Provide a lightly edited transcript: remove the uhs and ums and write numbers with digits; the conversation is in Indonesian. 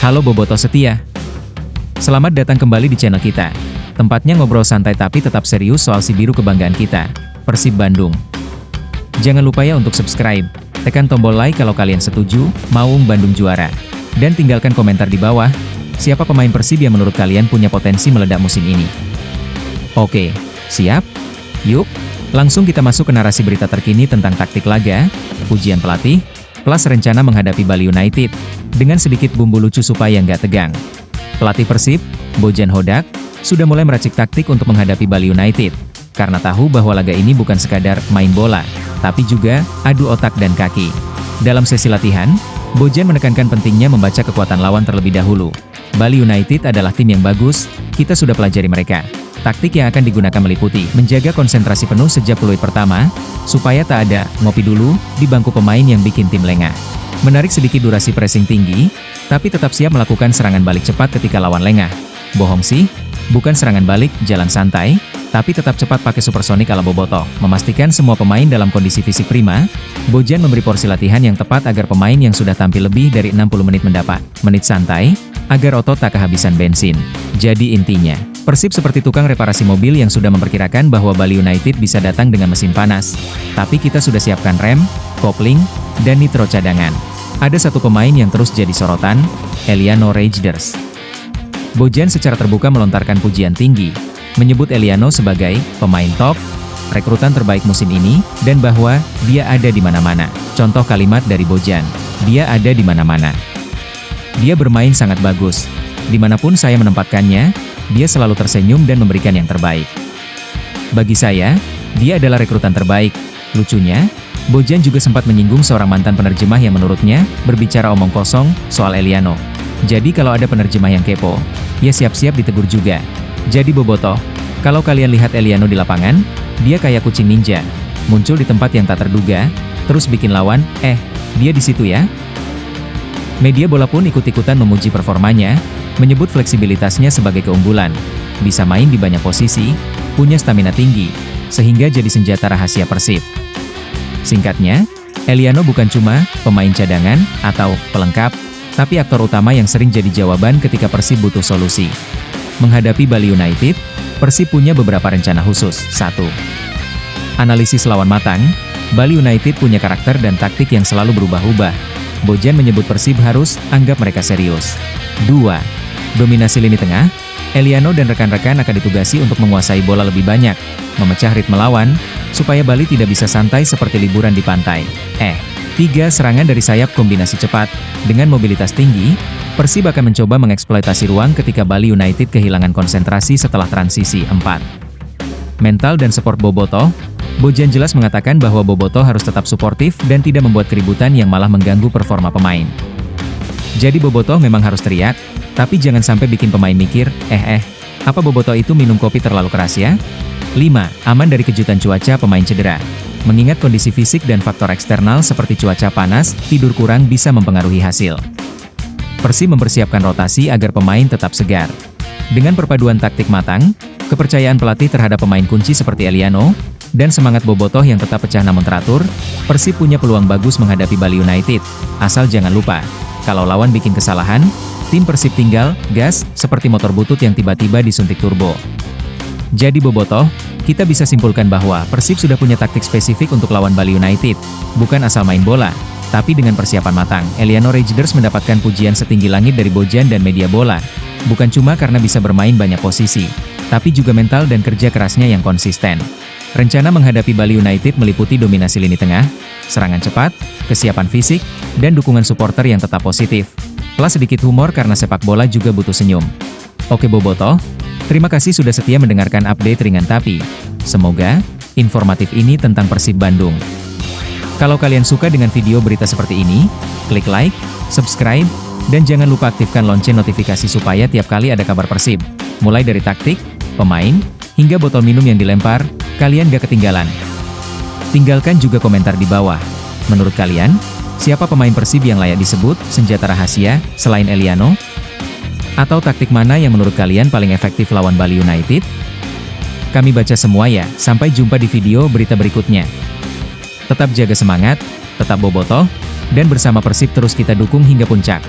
Halo Bobotoh setia. Selamat datang kembali di channel kita. Tempatnya ngobrol santai tapi tetap serius soal si biru kebanggaan kita, Persib Bandung. Jangan lupa ya untuk subscribe, tekan tombol like kalau kalian setuju, mau Bandung juara. Dan tinggalkan komentar di bawah, siapa pemain Persib yang menurut kalian punya potensi meledak musim ini. Oke, siap? Yuk, langsung kita masuk ke narasi berita terkini tentang taktik laga, pujian pelatih, plus rencana menghadapi Bali United, dengan sedikit bumbu lucu supaya nggak tegang. Pelatih Persib, Bojan Hodak, sudah mulai meracik taktik untuk menghadapi Bali United, karena tahu bahwa laga ini bukan sekadar main bola, tapi juga adu otak dan kaki. Dalam sesi latihan, Bojan menekankan pentingnya membaca kekuatan lawan terlebih dahulu. Bali United adalah tim yang bagus, kita sudah pelajari mereka. Taktik yang akan digunakan meliputi menjaga konsentrasi penuh sejak peluit pertama, supaya tak ada ngopi dulu di bangku pemain yang bikin tim lengah. Menarik sedikit durasi pressing tinggi, tapi tetap siap melakukan serangan balik cepat ketika lawan lengah. Bohong sih, bukan serangan balik jalan santai, tapi tetap cepat pakai supersonik ala Bobotoh. Memastikan semua pemain dalam kondisi fisik prima, Bojan memberi porsi latihan yang tepat agar pemain yang sudah tampil lebih dari 60 menit mendapat menit santai, agar otot tak kehabisan bensin. Jadi intinya, Persib seperti tukang reparasi mobil yang sudah memperkirakan bahwa Bali United bisa datang dengan mesin panas. Tapi kita sudah siapkan rem, kopling, dan nitro cadangan. Ada satu pemain yang terus jadi sorotan, Eliano Rejders. Bojan secara terbuka melontarkan pujian tinggi, menyebut Eliano sebagai pemain top, rekrutan terbaik musim ini, dan bahwa dia ada di mana-mana. Contoh kalimat dari Bojan, dia ada di mana-mana. Dia bermain sangat bagus. Dimanapun saya menempatkannya, dia selalu tersenyum dan memberikan yang terbaik. Bagi saya, dia adalah rekrutan terbaik. Lucunya, Bojan juga sempat menyinggung seorang mantan penerjemah yang menurutnya berbicara omong kosong soal Eliano. Jadi kalau ada penerjemah yang kepo, ya siap-siap ditegur juga. Jadi Bobotoh, kalau kalian lihat Eliano di lapangan, dia kayak kucing ninja, muncul di tempat yang tak terduga, terus bikin lawan, dia di situ ya. Media bola pun ikut-ikutan memuji performanya, menyebut fleksibilitasnya sebagai keunggulan, bisa main di banyak posisi, punya stamina tinggi, sehingga jadi senjata rahasia Persib. Singkatnya, Eliano bukan cuma pemain cadangan atau pelengkap, tapi aktor utama yang sering jadi jawaban ketika Persib butuh solusi. Menghadapi Bali United, Persib punya beberapa rencana khusus. 1. Analisis lawan matang, Bali United punya karakter dan taktik yang selalu berubah-ubah. Bojan menyebut Persib harus anggap mereka serius. 2. Dominasi lini tengah, Eliano dan rekan-rekan akan ditugasi untuk menguasai bola lebih banyak, memecah ritme lawan, supaya Bali tidak bisa santai seperti liburan di pantai. 3. Serangan dari sayap kombinasi cepat, dengan mobilitas tinggi, Persib akan mencoba mengeksploitasi ruang ketika Bali United kehilangan konsentrasi setelah transisi. 4. Mental dan support Bobotoh, Bojan jelas mengatakan bahwa Bobotoh harus tetap suportif dan tidak membuat keributan yang malah mengganggu performa pemain. Jadi Bobotoh memang harus teriak, tapi jangan sampai bikin pemain mikir, apa Bobotoh itu minum kopi terlalu keras ya? 5. Aman dari kejutan cuaca pemain cedera. Mengingat kondisi fisik dan faktor eksternal seperti cuaca panas, tidur kurang bisa mempengaruhi hasil. Persib mempersiapkan rotasi agar pemain tetap segar. Dengan perpaduan taktik matang, kepercayaan pelatih terhadap pemain kunci seperti Eliano, dan semangat Bobotoh yang tetap pecah namun teratur, Persib punya peluang bagus menghadapi Bali United. Asal jangan lupa, kalau lawan bikin kesalahan, tim Persib tinggal gas seperti motor butut yang tiba-tiba disuntik turbo. Jadi Bobotoh, kita bisa simpulkan bahwa Persib sudah punya taktik spesifik untuk lawan Bali United, bukan asal main bola, tapi dengan persiapan matang. Eliano Rejders mendapatkan pujian setinggi langit dari Bojan dan media bola, bukan cuma karena bisa bermain banyak posisi, tapi juga mental dan kerja kerasnya yang konsisten. Rencana menghadapi Bali United meliputi dominasi lini tengah, serangan cepat, kesiapan fisik, dan dukungan supporter yang tetap positif. Plus sedikit humor karena sepak bola juga butuh senyum. Oke Bobotoh, terima kasih sudah setia mendengarkan update ringan tapi semoga informatif ini tentang Persib Bandung. Kalau kalian suka dengan video berita seperti ini, klik like, subscribe, dan jangan lupa aktifkan lonceng notifikasi supaya tiap kali ada kabar Persib, mulai dari taktik, pemain, hingga botol minum yang dilempar, kalian gak ketinggalan. Tinggalkan juga komentar di bawah. Menurut kalian, siapa pemain Persib yang layak disebut senjata rahasia selain Eliano? Atau taktik mana yang menurut kalian paling efektif lawan Bali United? Kami baca semua ya. Sampai jumpa di video berita berikutnya. Tetap jaga semangat, tetap Bobotoh, dan bersama Persib terus kita dukung hingga puncak.